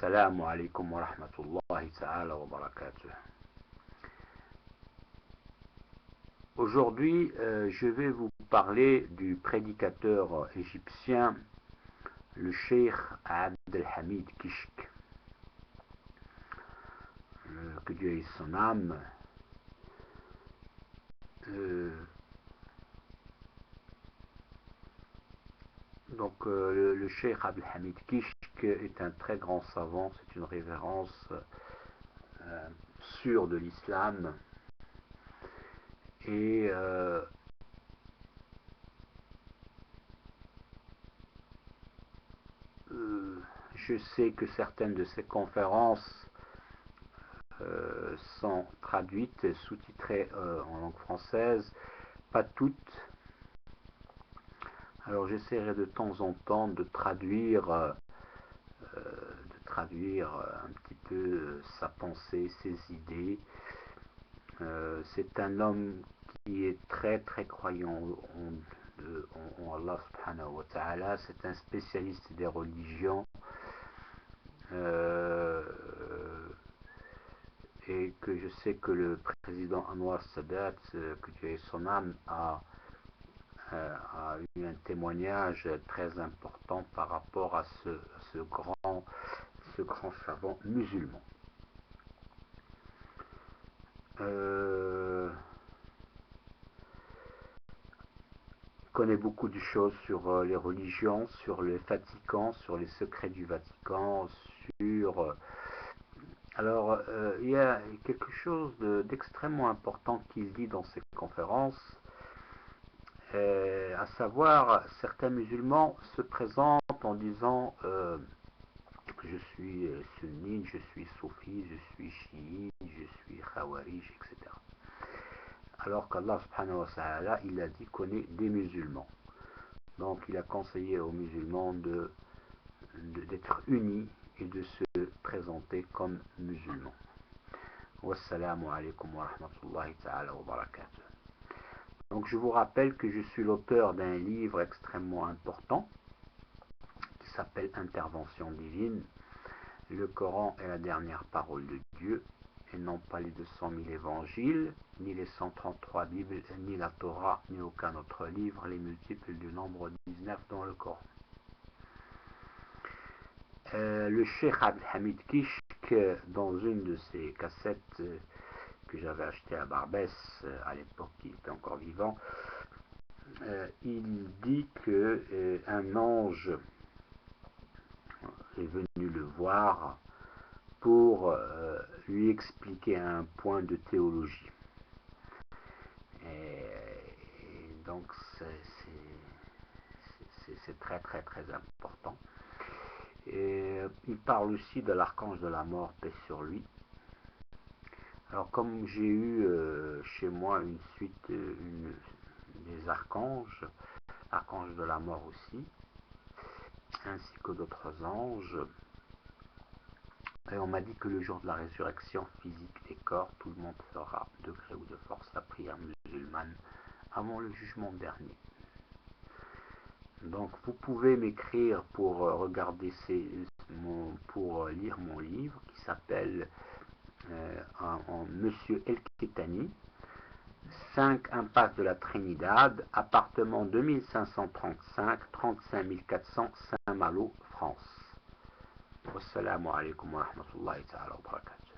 Assalamu alaikum wa rahmatullahi ta'ala wa barakatuh. Aujourd'hui, je vais vous parler du prédicateur égyptien, le Cheikh Abdelhamid Kishk. Que Dieu ait son âme. Donc le Cheikh Abdelhamid Kishk est un très grand savant, c'est une révérence sûre de l'islam. Et je sais que certaines de ces conférences sont traduites, sous-titrées en langue française, pas toutes. Alors j'essaierai de temps en temps de traduire un petit peu sa pensée, ses idées. C'est un homme qui est très très croyant en Allah subhanahu wa ta'ala. C'est un spécialiste des religions. Et que je sais que le président Anwar Sadat, que Dieu ait son âme, a eu un témoignage très important par rapport à ce grand savant musulman. Il connaît beaucoup de choses sur les religions, sur le Vatican, sur les secrets du Vatican, sur... Alors, il y a quelque chose d'extrêmement important qu'il dit dans ses conférences, à savoir, certains musulmans se présentent en disant je suis sunnite, je suis soufi, je suis chiite, je suis khawarij, etc. Alors qu'Allah subhanahu wa ta'ala, il a dit qu'on est des musulmans. Donc il a conseillé aux musulmans d'être unis et de se présenter comme musulmans. Wassalamu alaikum wa rahmatullahi ta'ala wa barakatuh. Donc je vous rappelle que je suis l'auteur d'un livre extrêmement important qui s'appelle Intervention divine. Le Coran est la dernière parole de Dieu et non pas les 200 000 évangiles, ni les 133 Bibles, ni la Torah, ni aucun autre livre, les multiples du nombre 19 dans le Coran. Le Cheikh Abdelhamid Kishk, dans une de ses cassettes que j'avais achetées à Barbès, à l'époque il était encore vivant, il dit qu'un ange est venu le voir pour lui expliquer un point de théologie. Et donc c'est très très très important. Et il parle aussi de l'archange de la mort, paix sur lui. Alors comme j'ai eu chez moi une suite des archanges, l'archange de la mort aussi, ainsi que d'autres anges, et on m'a dit que le jour de la résurrection physique des corps, tout le monde fera de gré ou de force la prière musulmane avant le jugement dernier. Donc vous pouvez m'écrire pour regarder pour lire mon livre qui s'appelle en Monsieur El-Ketani, 5 impasse de la Trinidad, appartement 2535, 35 400 Saint-Malo, France. Wassalamu alaikum wa rahmatullahi ta'ala wa barakatuh.